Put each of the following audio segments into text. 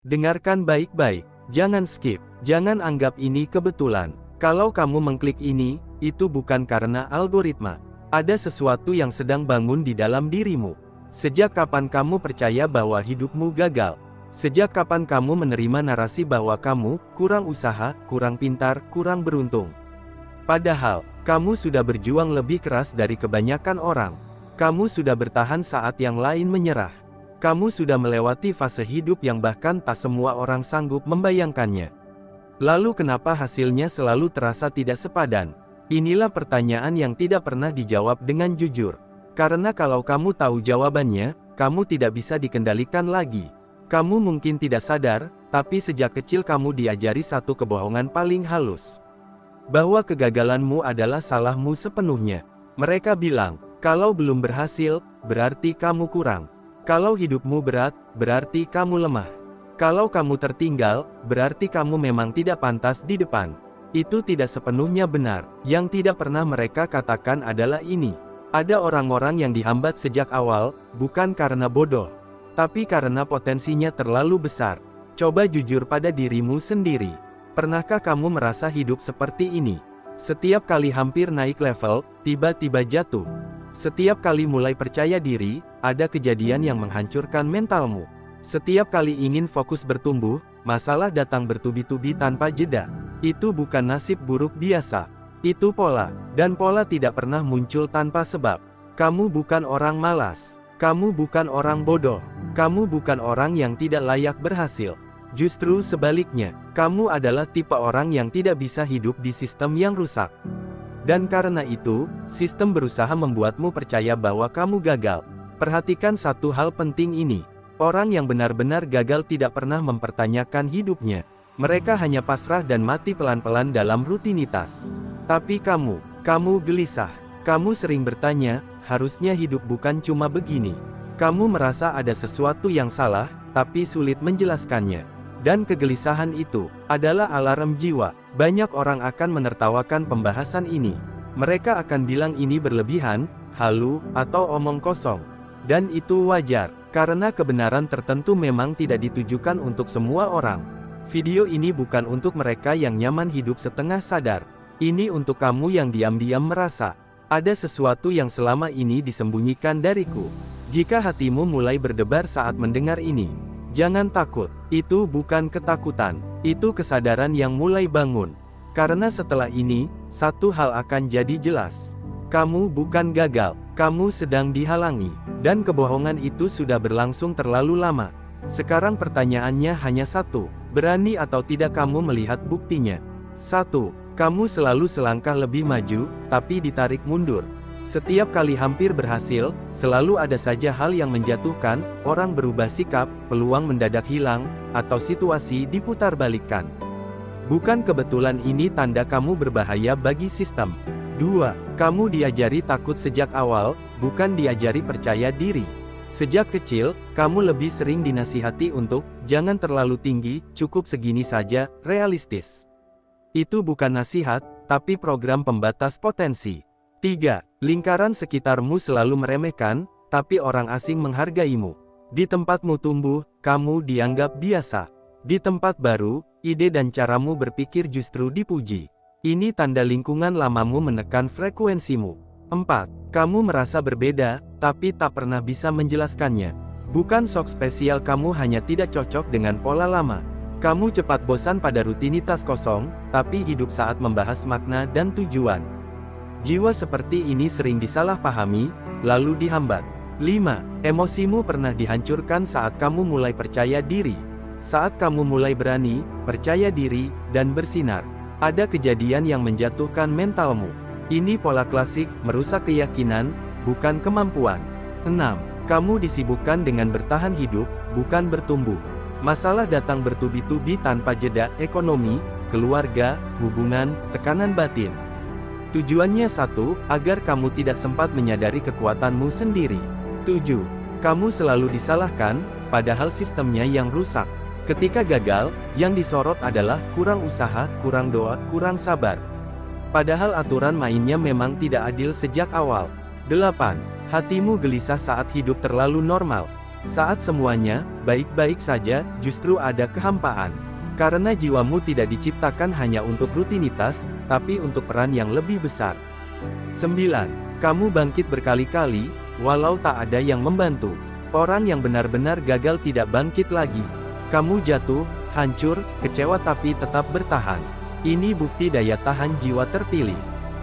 Dengarkan baik-baik, jangan skip, jangan anggap ini kebetulan. Kalau kamu mengklik ini, itu bukan karena algoritma. Ada sesuatu yang sedang bangun di dalam dirimu. Sejak kapan kamu percaya bahwa hidupmu gagal? Sejak kapan kamu menerima narasi bahwa kamu kurang usaha, kurang pintar, kurang beruntung? Padahal, kamu sudah berjuang lebih keras dari kebanyakan orang. Kamu sudah bertahan saat yang lain menyerah. Kamu sudah melewati fase hidup yang bahkan tak semua orang sanggup membayangkannya. Lalu kenapa hasilnya selalu terasa tidak sepadan? Inilah pertanyaan yang tidak pernah dijawab dengan jujur. Karena kalau kamu tahu jawabannya, kamu tidak bisa dikendalikan lagi. Kamu mungkin tidak sadar, tapi sejak kecil kamu diajari satu kebohongan paling halus. Bahwa kegagalanmu adalah salahmu sepenuhnya. Mereka bilang, kalau belum berhasil, berarti kamu kurang. Kalau hidupmu berat, berarti kamu lemah. Kalau kamu tertinggal, berarti kamu memang tidak pantas di depan. Itu tidak sepenuhnya benar. Yang tidak pernah mereka katakan adalah ini. Ada orang-orang yang dihambat sejak awal, bukan karena bodoh, tapi karena potensinya terlalu besar. Coba jujur pada dirimu sendiri. Pernahkah kamu merasa hidup seperti ini? Setiap kali hampir naik level, tiba-tiba jatuh. Setiap kali mulai percaya diri, ada kejadian yang menghancurkan mentalmu. Setiap kali ingin fokus bertumbuh, masalah datang bertubi-tubi tanpa jeda. Itu bukan nasib buruk biasa. Itu pola, dan pola tidak pernah muncul tanpa sebab. Kamu bukan orang malas. Kamu bukan orang bodoh. Kamu bukan orang yang tidak layak berhasil. Justru sebaliknya, kamu adalah tipe orang yang tidak bisa hidup di sistem yang rusak. Dan karena itu, sistem berusaha membuatmu percaya bahwa kamu gagal. Perhatikan satu hal penting ini. Orang yang benar-benar gagal tidak pernah mempertanyakan hidupnya. Mereka hanya pasrah dan mati pelan-pelan dalam rutinitas. Tapi kamu gelisah. Kamu sering bertanya, harusnya hidup bukan cuma begini. Kamu merasa ada sesuatu yang salah, tapi sulit menjelaskannya. Dan kegelisahan itu adalah alarm jiwa. Banyak orang akan menertawakan pembahasan ini. Mereka akan bilang ini berlebihan, halu, atau omong kosong. Dan itu wajar, karena kebenaran tertentu memang tidak ditujukan untuk semua orang. Video ini bukan untuk mereka yang nyaman hidup setengah sadar. Ini untuk kamu yang diam-diam merasa, ada sesuatu yang selama ini disembunyikan dariku. Jika hatimu mulai berdebar saat mendengar ini, jangan takut. Itu bukan ketakutan, itu kesadaran yang mulai bangun. Karena setelah ini, satu hal akan jadi jelas. Kamu bukan gagal, kamu sedang dihalangi. Dan kebohongan itu sudah berlangsung terlalu lama. Sekarang pertanyaannya hanya satu, berani atau tidak kamu melihat buktinya? 1. Kamu selalu selangkah lebih maju, tapi ditarik mundur. Setiap kali hampir berhasil, selalu ada saja hal yang menjatuhkan, orang berubah sikap, peluang mendadak hilang, atau situasi diputarbalikkan. Bukan kebetulan ini tanda kamu berbahaya bagi sistem. 2. Kamu diajari takut sejak awal, bukan diajari percaya diri. Sejak kecil, kamu lebih sering dinasihati untuk, jangan terlalu tinggi, cukup segini saja, realistis. Itu bukan nasihat, tapi program pembatas potensi. 3. Lingkaran sekitarmu selalu meremehkan, tapi orang asing menghargaimu. Di tempatmu tumbuh, kamu dianggap biasa. Di tempat baru, ide dan caramu berpikir justru dipuji. Ini tanda lingkungan lamamu menekan frekuensimu. 4. Kamu merasa berbeda, tapi tak pernah bisa menjelaskannya. Bukan sok spesial, kamu hanya tidak cocok dengan pola lama. Kamu cepat bosan pada rutinitas kosong, tapi hidup saat membahas makna dan tujuan. Jiwa seperti ini sering disalahpahami, lalu dihambat. 5. Emosimu pernah dihancurkan saat kamu mulai percaya diri. Saat kamu mulai berani, percaya diri, dan bersinar. Ada kejadian yang menjatuhkan mentalmu. Ini pola klasik, merusak keyakinan, bukan kemampuan. 6. Kamu disibukkan dengan bertahan hidup, bukan bertumbuh. Masalah datang bertubi-tubi tanpa jeda, ekonomi, keluarga, hubungan, tekanan batin. Tujuannya satu, agar kamu tidak sempat menyadari kekuatanmu sendiri. 7. Kamu selalu disalahkan, padahal sistemnya yang rusak. Ketika gagal, yang disorot adalah kurang usaha, kurang doa, kurang sabar. Padahal aturan mainnya memang tidak adil sejak awal. 8. Hatimu gelisah saat hidup terlalu normal. Saat semuanya baik-baik saja, justru ada kehampaan. Karena jiwamu tidak diciptakan hanya untuk rutinitas, tapi untuk peran yang lebih besar. 9. Kamu bangkit berkali-kali, walau tak ada yang membantu. Orang yang benar-benar gagal tidak bangkit lagi. Kamu jatuh, hancur, kecewa tapi tetap bertahan. Ini bukti daya tahan jiwa terpilih.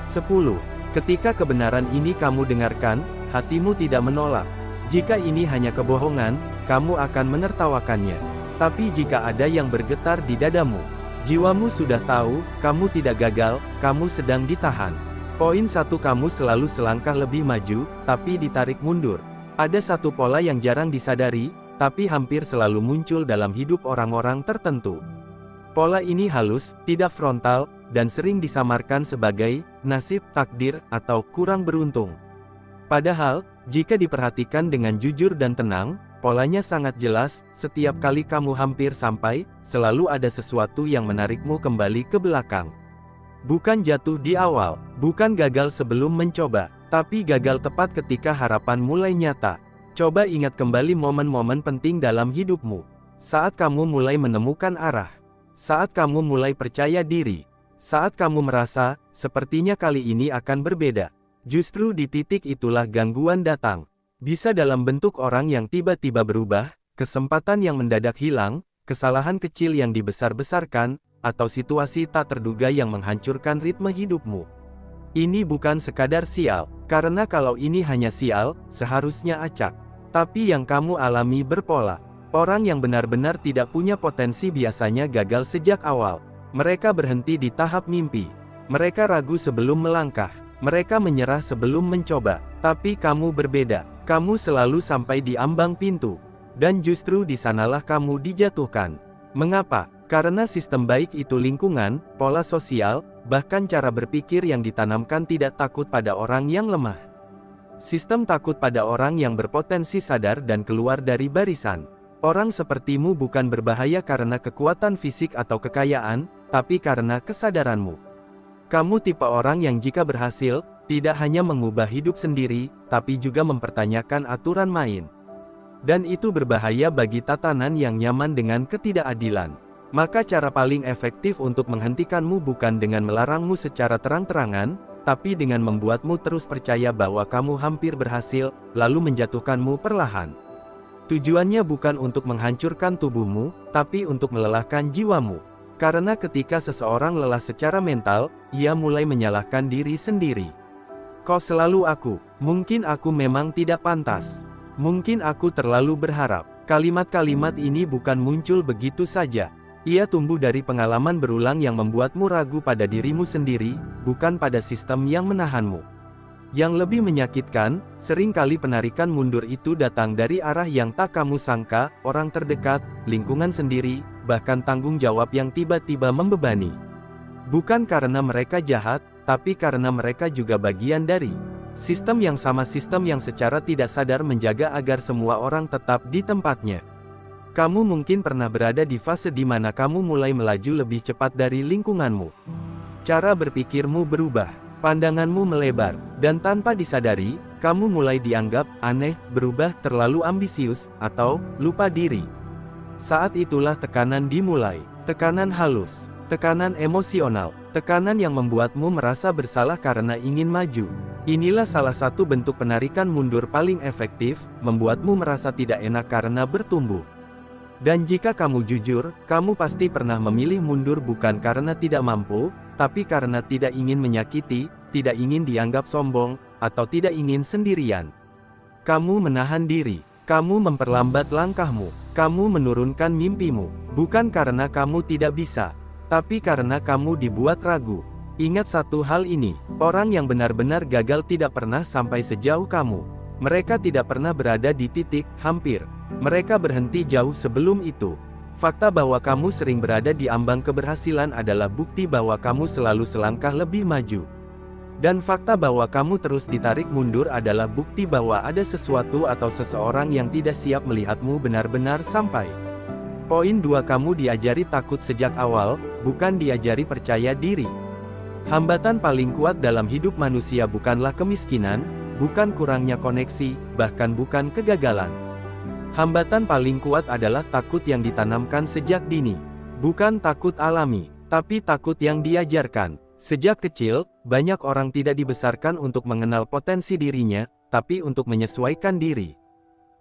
10. Ketika kebenaran ini kamu dengarkan, hatimu tidak menolak. Jika ini hanya kebohongan, kamu akan menertawakannya. Tapi jika ada yang bergetar di dadamu, jiwamu sudah tahu, kamu tidak gagal, kamu sedang ditahan. Poin 1, kamu selalu selangkah lebih maju, tapi ditarik mundur. Ada satu pola yang jarang disadari, tapi hampir selalu muncul dalam hidup orang-orang tertentu. Pola ini halus, tidak frontal, dan sering disamarkan sebagai nasib, takdir, atau kurang beruntung. Padahal, jika diperhatikan dengan jujur dan tenang, polanya sangat jelas. Setiap kali kamu hampir sampai, selalu ada sesuatu yang menarikmu kembali ke belakang. Bukan jatuh di awal, bukan gagal sebelum mencoba, tapi gagal tepat ketika harapan mulai nyata. Coba ingat kembali momen-momen penting dalam hidupmu. Saat kamu mulai menemukan arah. Saat kamu mulai percaya diri. Saat kamu merasa, sepertinya kali ini akan berbeda. Justru di titik itulah gangguan datang. Bisa dalam bentuk orang yang tiba-tiba berubah, kesempatan yang mendadak hilang, kesalahan kecil yang dibesar-besarkan, atau situasi tak terduga yang menghancurkan ritme hidupmu. Ini bukan sekadar sial, karena kalau ini hanya sial, seharusnya acak. Tapi yang kamu alami berpola. Orang yang benar-benar tidak punya potensi biasanya gagal sejak awal. Mereka berhenti di tahap mimpi. Mereka ragu sebelum melangkah. Mereka menyerah sebelum mencoba. Tapi kamu berbeda. Kamu selalu sampai di ambang pintu. Dan justru di sanalah kamu dijatuhkan. Mengapa? Karena sistem baik itu lingkungan, pola sosial, bahkan cara berpikir yang ditanamkan tidak takut pada orang yang lemah. Sistem takut pada orang yang berpotensi sadar dan keluar dari barisan. Orang sepertimu bukan berbahaya karena kekuatan fisik atau kekayaan, tapi karena kesadaranmu. Kamu tipe orang yang jika berhasil, tidak hanya mengubah hidup sendiri, tapi juga mempertanyakan aturan main. Dan itu berbahaya bagi tatanan yang nyaman dengan ketidakadilan. Maka cara paling efektif untuk menghentikanmu bukan dengan melarangmu secara terang-terangan, tapi dengan membuatmu terus percaya bahwa kamu hampir berhasil, lalu menjatuhkanmu perlahan. Tujuannya bukan untuk menghancurkan tubuhmu, tapi untuk melelahkan jiwamu. Karena ketika seseorang lelah secara mental, ia mulai menyalahkan diri sendiri. Kok selalu aku? Mungkin aku memang tidak pantas. Mungkin aku terlalu berharap. Kalimat-kalimat ini bukan muncul begitu saja. Ia tumbuh dari pengalaman berulang yang membuatmu ragu pada dirimu sendiri, bukan pada sistem yang menahanmu. Yang lebih menyakitkan, seringkali penarikan mundur itu datang dari arah yang tak kamu sangka, orang terdekat, lingkungan sendiri, bahkan tanggung jawab yang tiba-tiba membebani. Bukan karena mereka jahat, tapi karena mereka juga bagian dari sistem yang sama, sistem yang secara tidak sadar menjaga agar semua orang tetap di tempatnya. Kamu mungkin pernah berada di fase di mana kamu mulai melaju lebih cepat dari lingkunganmu. Cara berpikirmu berubah. Pandanganmu melebar, dan tanpa disadari, kamu mulai dianggap aneh, berubah, terlalu ambisius, atau lupa diri. Saat itulah tekanan dimulai. Tekanan halus, tekanan emosional, tekanan yang membuatmu merasa bersalah karena ingin maju. Inilah salah satu bentuk penarikan mundur paling efektif, membuatmu merasa tidak enak karena bertumbuh. Dan jika kamu jujur, kamu pasti pernah memilih mundur bukan karena tidak mampu, tapi karena tidak ingin menyakiti, tidak ingin dianggap sombong, atau tidak ingin sendirian. Kamu menahan diri, kamu memperlambat langkahmu, kamu menurunkan mimpimu, bukan karena kamu tidak bisa, tapi karena kamu dibuat ragu. Ingat satu hal ini, orang yang benar-benar gagal tidak pernah sampai sejauh kamu. Mereka tidak pernah berada di titik hampir. Mereka berhenti jauh sebelum itu. Fakta bahwa kamu sering berada di ambang keberhasilan adalah bukti bahwa kamu selalu selangkah lebih maju. Dan fakta bahwa kamu terus ditarik mundur adalah bukti bahwa ada sesuatu atau seseorang yang tidak siap melihatmu benar-benar sampai. Poin 2, kamu diajari takut sejak awal, bukan diajari percaya diri. Hambatan paling kuat dalam hidup manusia bukanlah kemiskinan, bukan kurangnya koneksi, bahkan bukan kegagalan. Hambatan paling kuat adalah takut yang ditanamkan sejak dini. Bukan takut alami, tapi takut yang diajarkan. Sejak kecil, banyak orang tidak dibesarkan untuk mengenal potensi dirinya, tapi untuk menyesuaikan diri.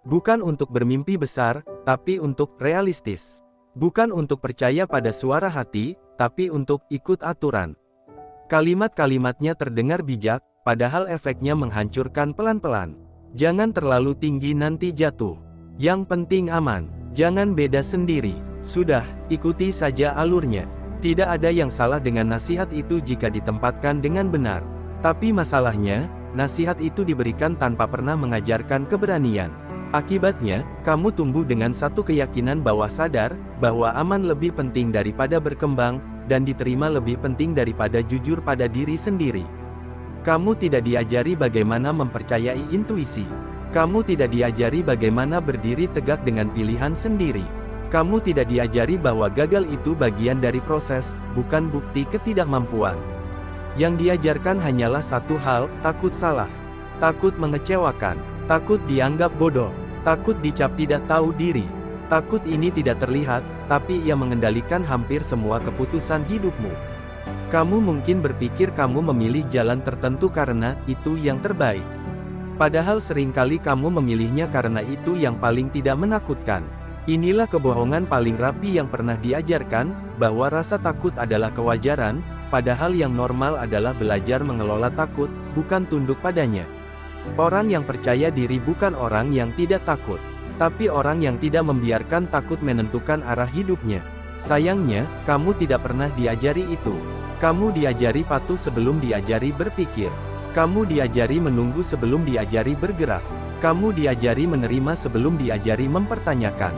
Bukan untuk bermimpi besar, tapi untuk realistis. Bukan untuk percaya pada suara hati, tapi untuk ikut aturan. Kalimat-kalimatnya terdengar bijak, padahal efeknya menghancurkan pelan-pelan. Jangan terlalu tinggi nanti jatuh. Yang penting aman. Jangan beda sendiri. Sudah, ikuti saja alurnya. Tidak ada yang salah dengan nasihat itu jika ditempatkan dengan benar. Tapi masalahnya, nasihat itu diberikan tanpa pernah mengajarkan keberanian. Akibatnya, kamu tumbuh dengan satu keyakinan bahwa sadar, bahwa aman lebih penting daripada berkembang, dan diterima lebih penting daripada jujur pada diri sendiri. Kamu tidak diajari bagaimana mempercayai intuisi. Kamu tidak diajari bagaimana berdiri tegak dengan pilihan sendiri. Kamu tidak diajari bahwa gagal itu bagian dari proses, bukan bukti ketidakmampuan. Yang diajarkan hanyalah satu hal, takut salah. Takut mengecewakan. Takut dianggap bodoh. Takut dicap tidak tahu diri. Takut ini tidak terlihat, tapi ia mengendalikan hampir semua keputusan hidupmu. Kamu mungkin berpikir kamu memilih jalan tertentu karena itu yang terbaik. Padahal seringkali kamu memilihnya karena itu yang paling tidak menakutkan. Inilah kebohongan paling rapi yang pernah diajarkan, bahwa rasa takut adalah kewajaran, padahal yang normal adalah belajar mengelola takut, bukan tunduk padanya. Orang yang percaya diri bukan orang yang tidak takut, tapi orang yang tidak membiarkan takut menentukan arah hidupnya. Sayangnya, kamu tidak pernah diajari itu. Kamu diajari patuh sebelum diajari berpikir. Kamu diajari menunggu sebelum diajari bergerak. Kamu diajari menerima sebelum diajari mempertanyakan.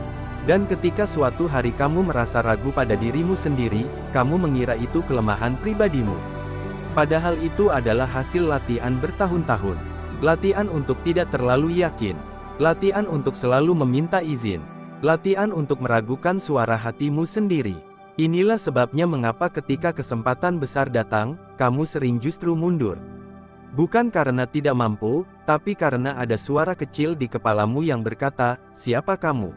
Dan ketika suatu hari kamu merasa ragu pada dirimu sendiri, kamu mengira itu kelemahan pribadimu. Padahal itu adalah hasil latihan bertahun-tahun. Latihan untuk tidak terlalu yakin. Latihan untuk selalu meminta izin. Latihan untuk meragukan suara hatimu sendiri. Inilah sebabnya mengapa ketika kesempatan besar datang, kamu sering justru mundur. Bukan karena tidak mampu, tapi karena ada suara kecil di kepalamu yang berkata, "Siapa kamu?"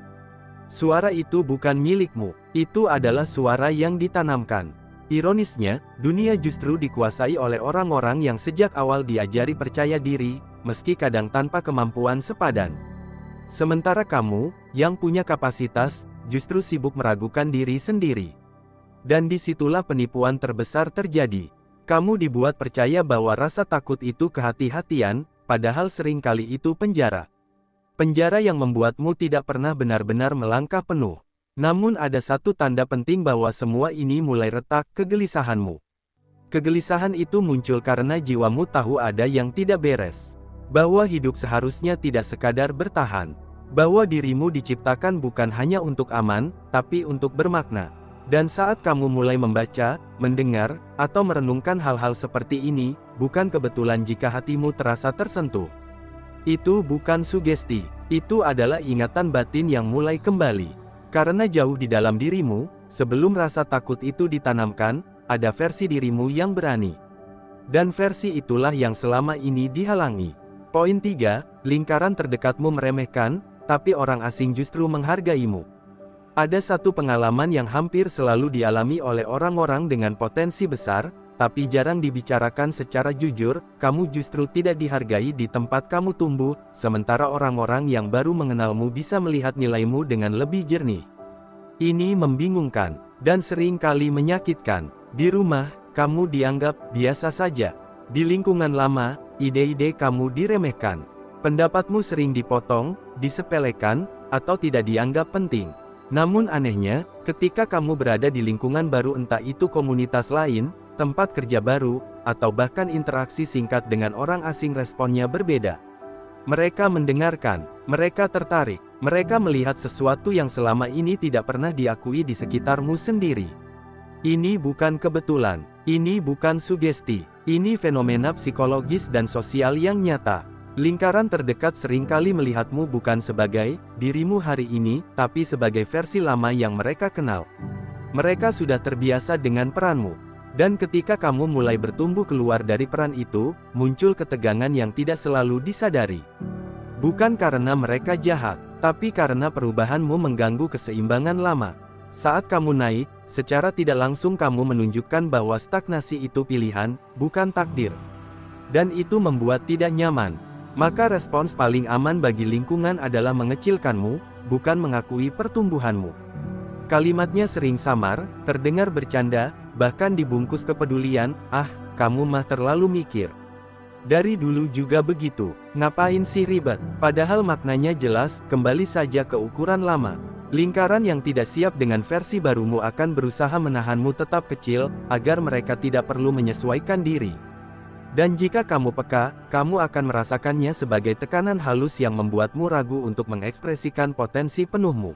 Suara itu bukan milikmu, itu adalah suara yang ditanamkan. Ironisnya, dunia justru dikuasai oleh orang-orang yang sejak awal diajari percaya diri, meski kadang tanpa kemampuan sepadan. Sementara kamu, yang punya kapasitas, justru sibuk meragukan diri sendiri. Dan disitulah penipuan terbesar terjadi. Kamu dibuat percaya bahwa rasa takut itu kehati-hatian, padahal seringkali itu penjara. Penjara yang membuatmu tidak pernah benar-benar melangkah penuh. Namun ada satu tanda penting bahwa semua ini mulai retak, kegelisahanmu. Kegelisahan itu muncul karena jiwamu tahu ada yang tidak beres. Bahwa hidup seharusnya tidak sekadar bertahan. Bahwa dirimu diciptakan bukan hanya untuk aman, tapi untuk bermakna. Dan saat kamu mulai membaca, mendengar, atau merenungkan hal-hal seperti ini, bukan kebetulan jika hatimu terasa tersentuh. Itu bukan sugesti, itu adalah ingatan batin yang mulai kembali. Karena jauh di dalam dirimu, sebelum rasa takut itu ditanamkan, ada versi dirimu yang berani. Dan versi itulah yang selama ini dihalangi. Poin 3, lingkaran terdekatmu meremehkan, tapi orang asing justru menghargaimu. Ada satu pengalaman yang hampir selalu dialami oleh orang-orang dengan potensi besar, tapi jarang dibicarakan secara jujur. Kamu justru tidak dihargai di tempat kamu tumbuh, sementara orang-orang yang baru mengenalmu bisa melihat nilaimu dengan lebih jernih. Ini membingungkan, dan sering kali menyakitkan. Di rumah, kamu dianggap biasa saja. Di lingkungan lama, ide-ide kamu diremehkan. Pendapatmu sering dipotong, disepelekan, atau tidak dianggap penting. Namun anehnya, ketika kamu berada di lingkungan baru, entah itu komunitas lain, tempat kerja baru, atau bahkan interaksi singkat dengan orang asing, responnya berbeda. Mereka mendengarkan, mereka tertarik, mereka melihat sesuatu yang selama ini tidak pernah diakui di sekitarmu sendiri. Ini bukan kebetulan, ini bukan sugesti, ini fenomena psikologis dan sosial yang nyata. Lingkaran terdekat seringkali melihatmu bukan sebagai dirimu hari ini, tapi sebagai versi lama yang mereka kenal. Mereka sudah terbiasa dengan peranmu. Dan ketika kamu mulai bertumbuh keluar dari peran itu, muncul ketegangan yang tidak selalu disadari. Bukan karena mereka jahat, Tapi karena perubahanmu mengganggu keseimbangan lama. Saat kamu naik, secara tidak langsung kamu menunjukkan bahwa stagnasi itu pilihan, bukan takdir. Dan itu membuat tidak nyaman. Maka respons paling aman bagi lingkungan adalah mengecilkanmu, bukan mengakui pertumbuhanmu. Kalimatnya sering samar, terdengar bercanda, bahkan dibungkus kepedulian, "Ah, kamu mah terlalu mikir. Dari dulu juga begitu, ngapain sih ribet?" Padahal maknanya jelas, kembali saja ke ukuran lama. Lingkaran yang tidak siap dengan versi barumu akan berusaha menahanmu tetap kecil, agar mereka tidak perlu menyesuaikan diri. Dan jika kamu peka, kamu akan merasakannya sebagai tekanan halus yang membuatmu ragu untuk mengekspresikan potensi penuhmu.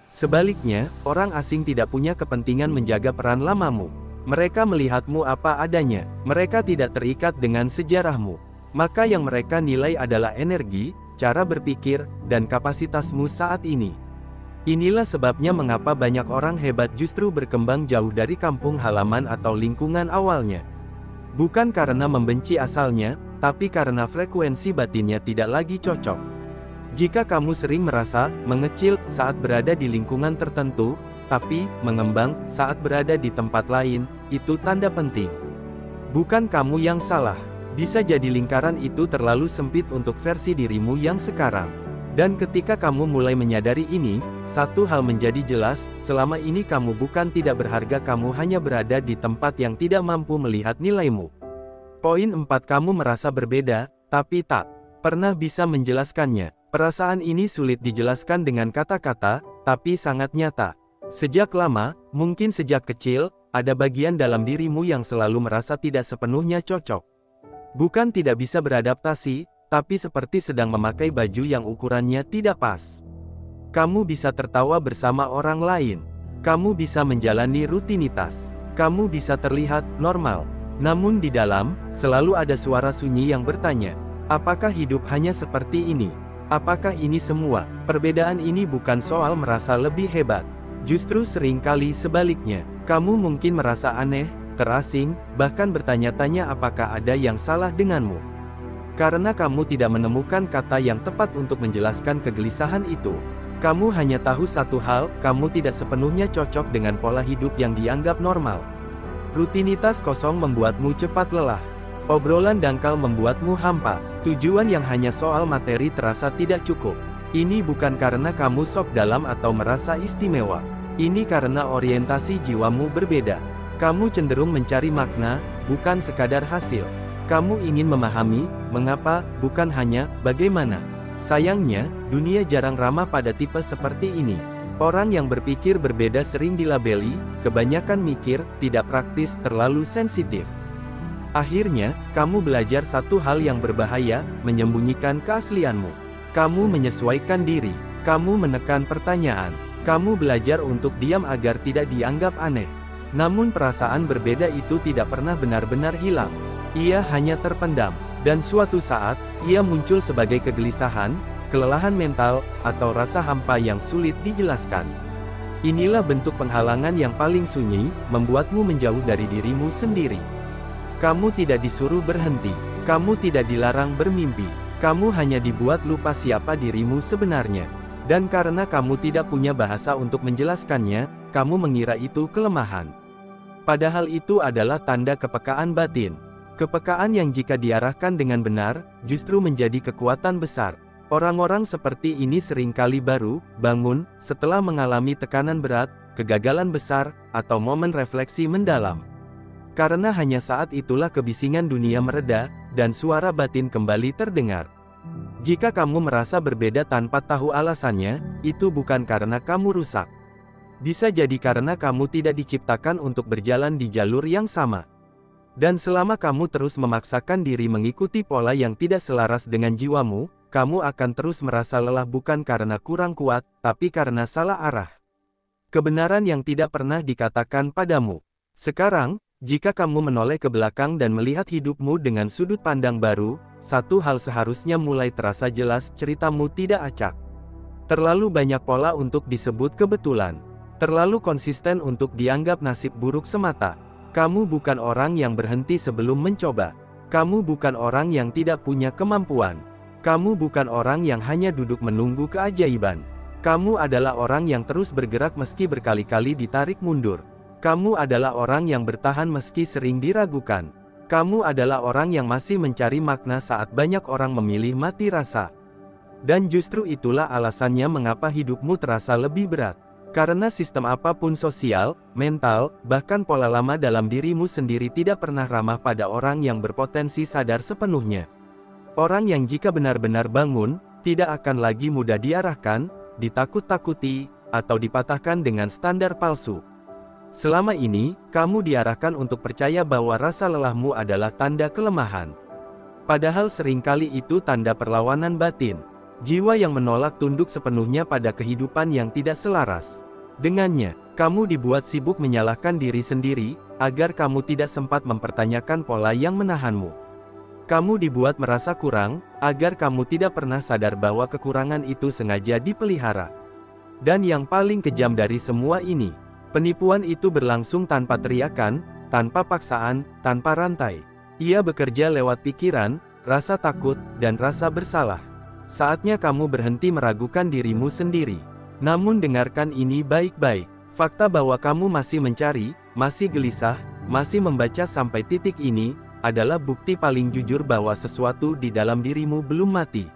Sebaliknya, orang asing tidak punya kepentingan menjaga peran lamamu. Mereka melihatmu apa adanya, mereka tidak terikat dengan sejarahmu. Maka yang mereka nilai adalah energi, cara berpikir, dan kapasitasmu saat ini. Inilah sebabnya mengapa banyak orang hebat justru berkembang jauh dari kampung halaman atau lingkungan awalnya. Bukan karena membenci asalnya, tapi karena frekuensi batinnya tidak lagi cocok. Jika kamu sering merasa mengecil saat berada di lingkungan tertentu, tapi mengembang saat berada di tempat lain, itu tanda penting. Bukan kamu yang salah. Bisa jadi lingkaran itu terlalu sempit untuk versi dirimu yang sekarang. Dan ketika kamu mulai menyadari ini, satu hal menjadi jelas, selama ini kamu bukan tidak berharga, kamu hanya berada di tempat yang tidak mampu melihat nilaimu. Poin 4, kamu merasa berbeda, tapi tak pernah bisa menjelaskannya. Perasaan ini sulit dijelaskan dengan kata-kata, tapi sangat nyata. Sejak lama, mungkin sejak kecil, ada bagian dalam dirimu yang selalu merasa tidak sepenuhnya cocok. Bukan tidak bisa beradaptasi, tapi seperti sedang memakai baju yang ukurannya tidak pas. Kamu bisa tertawa bersama orang lain. Kamu bisa menjalani rutinitas. Kamu bisa terlihat normal. Namun di dalam, selalu ada suara sunyi yang bertanya, apakah hidup hanya seperti ini? Apakah ini semua? Perbedaan ini bukan soal merasa lebih hebat. Justru seringkali sebaliknya. Kamu mungkin merasa aneh, terasing, bahkan bertanya-tanya apakah ada yang salah denganmu. Karena kamu tidak menemukan kata yang tepat untuk menjelaskan kegelisahan itu. Kamu hanya tahu satu hal, kamu tidak sepenuhnya cocok dengan pola hidup yang dianggap normal. Rutinitas kosong membuatmu cepat lelah. Obrolan dangkal membuatmu hampa. Tujuan yang hanya soal materi terasa tidak cukup. Ini bukan karena kamu sok dalam atau merasa istimewa. Ini karena orientasi jiwamu berbeda. Kamu cenderung mencari makna, bukan sekadar hasil. Kamu ingin memahami, mengapa, bukan hanya, bagaimana. Sayangnya, dunia jarang ramah pada tipe seperti ini. Orang yang berpikir berbeda sering dilabeli, kebanyakan mikir, tidak praktis, terlalu sensitif. Akhirnya, kamu belajar satu hal yang berbahaya, menyembunyikan keaslianmu. Kamu menyesuaikan diri, kamu menekan pertanyaan, kamu belajar untuk diam agar tidak dianggap aneh. Namun perasaan berbeda itu tidak pernah benar-benar hilang. Ia hanya terpendam, dan suatu saat, ia muncul sebagai kegelisahan, kelelahan mental, atau rasa hampa yang sulit dijelaskan. Inilah bentuk penghalangan yang paling sunyi, membuatmu menjauh dari dirimu sendiri. Kamu tidak disuruh berhenti, kamu tidak dilarang bermimpi, kamu hanya dibuat lupa siapa dirimu sebenarnya. Dan karena kamu tidak punya bahasa untuk menjelaskannya, kamu mengira itu kelemahan. Padahal itu adalah tanda kepekaan batin. Kepekaan yang jika diarahkan dengan benar, justru menjadi kekuatan besar. Orang-orang seperti ini seringkali baru bangun setelah mengalami tekanan berat, kegagalan besar, atau momen refleksi mendalam. Karena hanya saat itulah kebisingan dunia mereda, dan suara batin kembali terdengar. Jika kamu merasa berbeda tanpa tahu alasannya, itu bukan karena kamu rusak. Bisa jadi karena kamu tidak diciptakan untuk berjalan di jalur yang sama. Dan selama kamu terus memaksakan diri mengikuti pola yang tidak selaras dengan jiwamu, kamu akan terus merasa lelah bukan karena kurang kuat, tapi karena salah arah. Kebenaran yang tidak pernah dikatakan padamu. Sekarang, jika kamu menoleh ke belakang dan melihat hidupmu dengan sudut pandang baru, satu hal seharusnya mulai terasa jelas, ceritamu tidak acak. Terlalu banyak pola untuk disebut kebetulan. Terlalu konsisten untuk dianggap nasib buruk semata. Kamu bukan orang yang berhenti sebelum mencoba. Kamu bukan orang yang tidak punya kemampuan. Kamu bukan orang yang hanya duduk menunggu keajaiban. Kamu adalah orang yang terus bergerak meski berkali-kali ditarik mundur. Kamu adalah orang yang bertahan meski sering diragukan. Kamu adalah orang yang masih mencari makna saat banyak orang memilih mati rasa. Dan justru itulah alasannya mengapa hidupmu terasa lebih berat. Karena sistem apapun sosial, mental, bahkan pola lama dalam dirimu sendiri tidak pernah ramah pada orang yang berpotensi sadar sepenuhnya. Orang yang jika benar-benar bangun, tidak akan lagi mudah diarahkan, ditakut-takuti, atau dipatahkan dengan standar palsu. Selama ini, kamu diarahkan untuk percaya bahwa rasa lelahmu adalah tanda kelemahan. Padahal seringkali itu tanda perlawanan batin. Jiwa yang menolak tunduk sepenuhnya pada kehidupan yang tidak selaras dengannya. Kamu dibuat sibuk menyalahkan diri sendiri, agar kamu tidak sempat mempertanyakan pola yang menahanmu. Kamu dibuat merasa kurang, agar kamu tidak pernah sadar bahwa kekurangan itu sengaja dipelihara. Dan yang paling kejam dari semua ini, penipuan itu berlangsung tanpa teriakan, tanpa paksaan, tanpa rantai. Ia bekerja lewat pikiran, rasa takut, dan rasa bersalah. Saatnya kamu berhenti meragukan dirimu sendiri. Namun dengarkan ini baik-baik. Fakta bahwa kamu masih mencari, masih gelisah, masih membaca sampai titik ini, adalah bukti paling jujur bahwa sesuatu di dalam dirimu belum mati.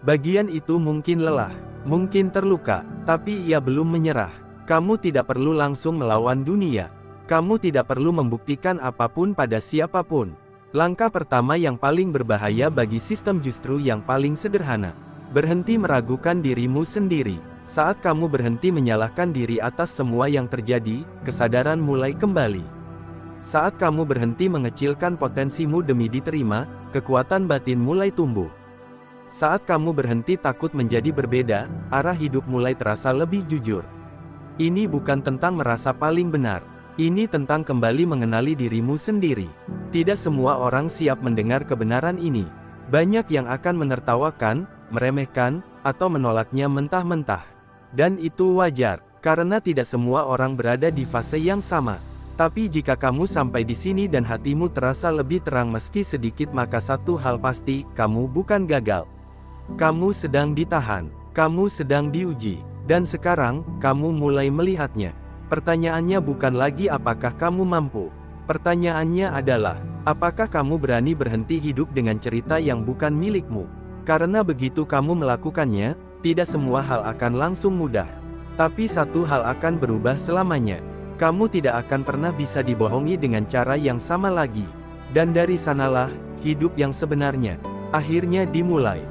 Bagian itu mungkin lelah, mungkin terluka, tapi ia belum menyerah. Kamu tidak perlu langsung melawan dunia. Kamu tidak perlu membuktikan apapun pada siapapun. Langkah pertama yang paling berbahaya bagi sistem justru yang paling sederhana. Berhenti meragukan dirimu sendiri. Saat kamu berhenti menyalahkan diri atas semua yang terjadi, kesadaran mulai kembali. Saat kamu berhenti mengecilkan potensimu demi diterima, kekuatan batin mulai tumbuh. Saat kamu berhenti takut menjadi berbeda, arah hidup mulai terasa lebih jujur. Ini bukan tentang merasa paling benar. Ini tentang kembali mengenali dirimu sendiri. Tidak semua orang siap mendengar kebenaran ini. Banyak yang akan menertawakan, meremehkan, atau menolaknya mentah-mentah. Dan itu wajar, karena tidak semua orang berada di fase yang sama. Tapi jika kamu sampai di sini dan hatimu terasa lebih terang meski sedikit, maka satu hal pasti, kamu bukan gagal. Kamu sedang ditahan. Kamu sedang diuji. Dan sekarang, kamu mulai melihatnya. Pertanyaannya bukan lagi apakah kamu mampu. Pertanyaannya adalah, apakah kamu berani berhenti hidup dengan cerita yang bukan milikmu? Karena begitu kamu melakukannya, tidak semua hal akan langsung mudah. Tapi satu hal akan berubah selamanya. Kamu tidak akan pernah bisa dibohongi dengan cara yang sama lagi. Dan dari sanalah, hidup yang sebenarnya akhirnya dimulai.